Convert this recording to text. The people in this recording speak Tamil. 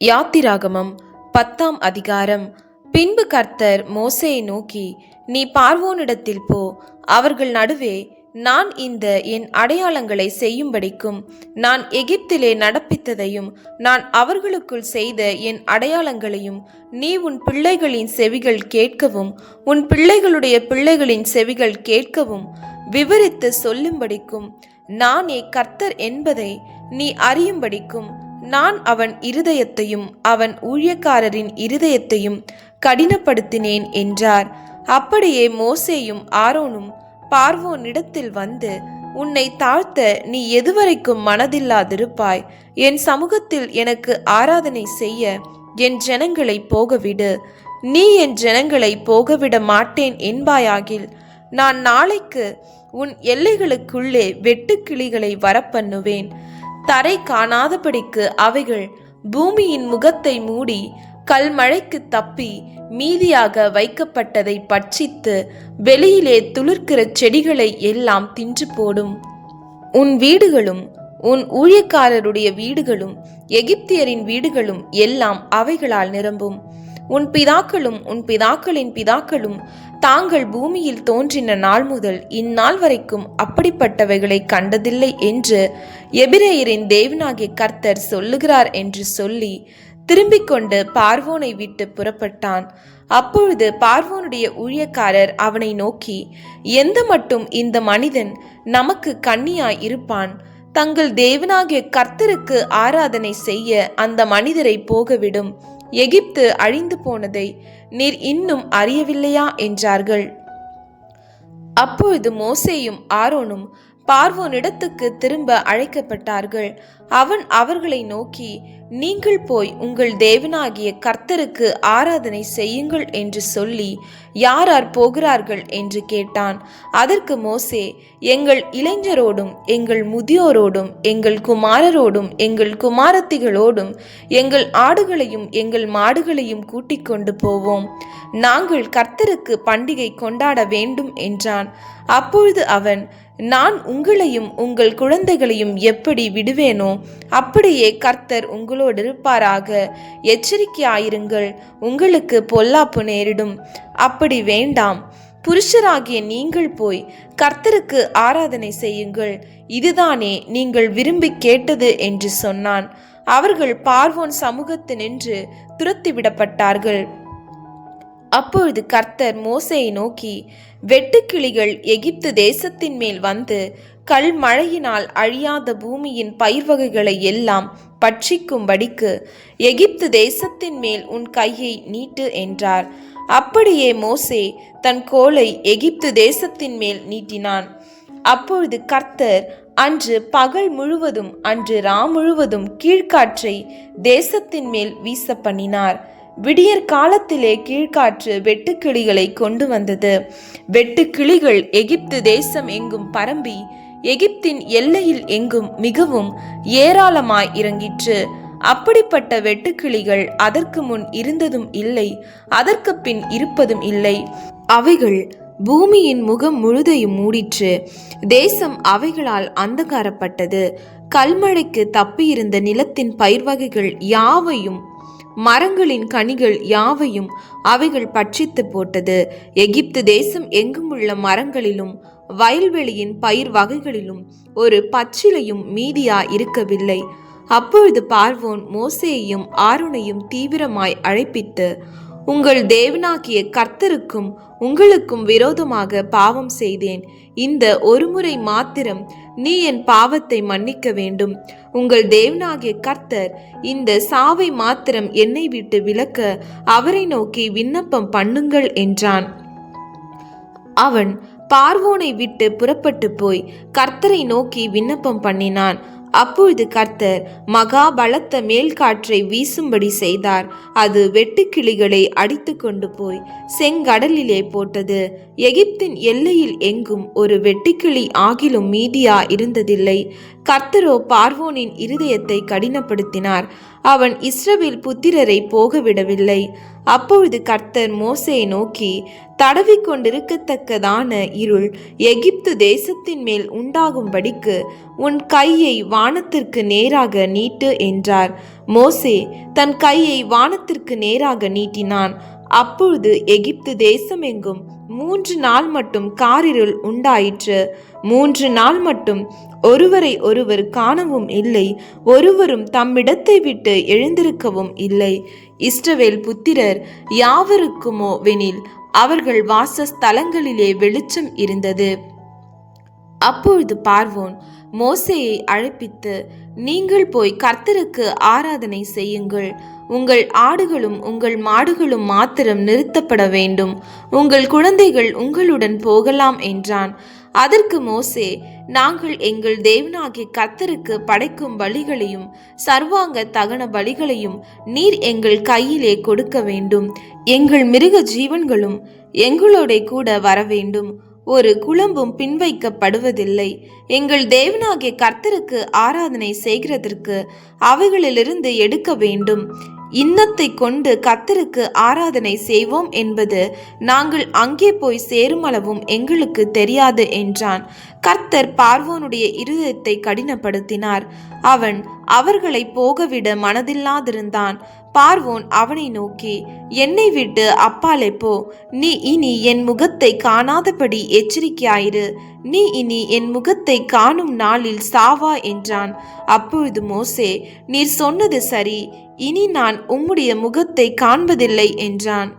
யாத்திராகமம் 10ஆம் அதிகாரம். பின்பு கர்த்தர் மோசேயை நோக்கி, நீ பார்வோனிடத்தில் போ, அவர்கள் நடுவே நான் இந்த என் அடையாளங்களை செய்யும்படிக்கும் நான் எகிப்திலே நடப்பித்ததையும் நான் அவர்களுக்குள் செய்த என் அடையாளங்களையும் நீ உன் பிள்ளைகளின் செவிகள் கேட்கவும் உன் பிள்ளைகளுடைய பிள்ளைகளின் செவிகள் கேட்கவும் விவரித்து சொல்லும்படிக்கும் நானே கர்த்தர் என்பதை நீ அறியும்படிக்கும் நான் அவன் இருதயத்தையும் அவன் ஊழியக்காரரின் இருதயத்தையும் கடினப்படுத்தினேன் என்றார். அப்படியே மோசேயும் ஆரோனும் பார்வோனிடத்தில் வந்து, உன்னை தாழ்த்த நீ எதுவரைக்கும் மனதில்லாதிருப்பாய்? என் சமூகத்தில் எனக்கு ஆராதனை செய்ய என் ஜனங்களை போகவிடு. நீ என் ஜனங்களை போகவிட மாட்டேன் என்பாயாகில் நான் நாளைக்கு உன் எல்லைகளுக்குள்ளே வெட்டுக்கிளிகளை வரப்பண்ணுவேன். தரை காணாதபடிக்கு அவைகள் பூமியின் முகத்தை மூடி கல்மழைக்கு தப்பி மீதியாக வைக்கப்பட்டதை பட்சித்து வெளியிலே துளிர்க்கிற செடிகளை எல்லாம் தின்று போடும். உன் வீடுகளும் உன் ஊழியக்காரருடைய வீடுகளும் எகிப்தியரின் வீடுகளும் எல்லாம் அவைகளால் நிரம்பும். உன் பிதாக்களும் உன் பிதாக்களின் பிதாக்களும் தாங்கள் பூமியில் தோன்றின நாள் முதல் இந்நாள் வரைக்கும் அப்படிப்பட்டவைகளை கண்டதில்லை என்று எபிரேயரின் தேவனாகிய கர்த்தர் சொல்லுகிறார் என்று சொல்லி திரும்பிக் கொண்டு பார்வோனை விட்டு புறப்பட்டான். அப்பொழுது பார்வோனுடைய ஊழியக்காரர் அவனை நோக்கி, எந்த மட்டும் இந்த மனிதன் நமக்கு கண்ணியாய் இருப்பான்? தங்கள் தேவனாகிய கர்த்தருக்கு ஆராதனை செய்ய அந்த மனிதரை போகவிடும். எகிப்து அழிந்து போனதை நீர் இன்னும் அறியவில்லையா என்றார்கள். அப்பொழுது மோசேயும் ஆரோனும் பார்வோனிடத்துக்கு திரும்ப அழைக்கப்பட்டார்கள். அவன் அவர்களை நோக்கி, நீங்கள் போய் உங்கள் தேவனாகிய கர்த்தருக்கு ஆராதனை செய்யுங்கள் என்று சொல்லி யார் யார் போகிறார்கள் என்று கேட்டான். அதற்கு மோசே, எங்கள் இளைஞரோடும் எங்கள் முதியோரோடும் எங்கள் குமாரரோடும் எங்கள் குமாரத்திகளோடும் எங்கள் ஆடுகளையும் எங்கள் மாடுகளையும் கூட்டிக் கொண்டு போவோம். நாங்கள் கர்த்தருக்கு பண்டிகை கொண்டாட வேண்டும் என்றான். அப்பொழுது அவன், நான் உங்களையும் உங்கள் குழந்தைகளையும் எப்படி விடுவேனோ அப்படியே கர்த்தர் உங்களோடு இருப்பாராக. எச்சரிக்கையாயிருங்கள், உங்களுக்கு பொல்லாப்பு நேரிடும். அப்படி வேண்டாம். புருஷராகிய நீங்கள் போய் கர்த்தருக்கு ஆராதனை செய்யுங்கள். இதுதானே நீங்கள் விரும்பி கேட்டது என்று சொன்னான். அவர்கள் பார்வோன் சமூகத்தினின்று துரத்திவிடப்பட்டார்கள். அப்பொழுது கர்த்தர் மோசேயை நோக்கி, வெட்டுக்கிளிகள் எகிப்து தேசத்தின் மேல் வந்து கல்மழையினால் அழியாத பூமியின் பயிர் வகைகளை எல்லாம் பட்சிக்கும்படிக்கு எகிப்து தேசத்தின் மேல் உன் கையை நீட்டு என்றார். அப்படியே மோசே தன் கோலை எகிப்து தேசத்தின் மேல் நீட்டினான். அப்பொழுது கர்த்தர் அன்று பகல் முழுவதும் அன்று ரா முழுவதும் கீழ்காற்றை தேசத்தின் மேல் வீச பண்ணினார். விடியற் காலத்திலே கீழ்காற்று வெட்டுக்கிளிகளை கொண்டு வந்தது. வெட்டுக்கிளிகள் எகிப்து தேசம் எங்கும் பரம்பி எகிப்தின் எல்லையில் எங்கும் மிகவும் ஏராளமாய் இறங்கிற்று. அப்படிப்பட்ட வெட்டுக்கிளிகள் அதற்கு முன் இருந்ததும் இல்லை, அதற்கு பின் இருப்பதும் இல்லை. அவைகள் பூமியின் முகம் முழுதையும் மூடிற்று. தேசம் அவைகளால் அந்தகாரப்பட்டது. கல்மழைக்கு தப்பியிருந்த நிலத்தின் பயிர் வகைகள் யாவையும் மரங்களின் கனிகள் யாவையும் அவைகள் பட்சித்து போட்டது. எகிப்து தேசம் எங்கும் உள்ள மரங்களிலும் வயல்வெளியின் பயிர் வகைகளிலும் ஒரு பச்சிலையும் மீதியா இருக்கவில்லை. அப்பொழுது பார்வோன் மோசேயையும் ஆரோனையும் தீவிரமாய் அழைப்பித்து, உங்கள் தேவனாகிய கர்த்தருக்கும் உங்களுக்கும் விரோதமாக பாவம் செய்தேன். இந்த ஒரு முறை மாத்திரம் நீ என் பாவத்தை மன்னிக்க வேண்டும். உங்கள் தேவனாகிய கர்த்தர் இந்த சாவை மாத்திரம் என்னை விட்டு விலக்க அவரை நோக்கி விண்ணப்பம் பண்ணுங்கள் என்றான். அவன் பார்வோனை விட்டு புறப்பட்டு போய் கர்த்தரை நோக்கி விண்ணப்பம் பண்ணினான். அப்பொழுது கர்த்தர் மகா பலத்த மேல் காற்றை வீசும்படி செய்தார். அது வெட்டுக்கிளிகளை அடித்து கொண்டு போய் செங்கடலிலே போட்டது. எகிப்தின் எல்லையில் எங்கும் ஒரு வெட்டுக்கிளி ஆகிலும் மீதியா இருந்ததில்லை. கர்த்தரோ பார்வோனின் இருதயத்தை கடினப்படுத்தினார். அவன் இஸ்ரவேல் புத்திரரை போகவிடவில்லை. அப்பொழுது கர்த்தர் மோசேயை நோக்கி, தடவிக்கொண்டிருக்கத்தக்கதான இருள் எகிப்து தேசத்தின் மேல் உண்டாகும்படிக்கு உன் கையை வானத்திற்கு நேராக நீட்டு என்றார். மோசே தன் கையை வானத்திற்கு நேராக நீட்டினான். அப்பொழுது எகிப்து தேசம் எங்கும் 3 நாள் மட்டும் காரிருள் உண்டாயிற்று. 3 நாள் மட்டும் ஒருவரை ஒருவர் காணவும் இல்லை, ஒருவரும் தம்மிடத்தை விட்டு எழுந்திருக்கவும் இல்லை. இஸ்ரவேல் புத்திரர் யாவருக்குமோ வெனில் அவர்கள் வாசஸ்தலங்களிலே வெளிச்சம் இருந்தது. அப்பொழுது பார்வோன் மோசேயை அழைப்பித்து, நீங்கள் போய் கர்த்தருக்கு ஆராதனை செய்யுங்கள். உங்கள் ஆடுகளும் உங்கள் மாடுகளும் மாத்திரம் நிறுத்தப்பட வேண்டும். உங்கள் குழந்தைகள் உங்களுடன் போகலாம் என்றான். அதற்கு மோசே, நாங்கள் எங்கள் தேவனாகிய கர்த்தருக்கு படைக்கும் பலிகளையும் சர்வாங்க தகன பலிகளையும் நீர் எங்கள் கையிலே கொடுக்க வேண்டும். எங்கள் மிருக ஜீவன்களும் எங்களோட கூட வர வேண்டும். ஒரு குளம்பும் பின்வைக்கப்படுவதில்லை. எங்கள் தேவனாகிய கர்த்தருக்கு ஆராதனை செய்கிறதற்கு அவைகளிலிருந்து எடுக்க வேண்டும். இன்னத்தை கொண்டு கர்த்தருக்கு ஆராதனை செய்வோம் என்பது நாங்கள் அங்கே போய் சேருமளவும் எங்களுக்கு தெரியாது என்றான். கர்த்தர் பார்வோனுடைய இருதயத்தை கடினப்படுத்தினார். அவன் அவர்களை போகவிட மனதில்லாதிருந்தான். பார்வோன் அவனை நோக்கி, என்னை விட்டு அப்பாலே போ. நீ இனி என் முகத்தை காணாதபடி எச்சரிக்கையாயிரு. நீ இனி என் முகத்தை காணும் நாளில் சாவா என்றான். அப்பொழுது மோசே, நீர் சொன்னது சரி, இனி நான் உம்முடைய முகத்தை காண்பதில்லை என்றான்.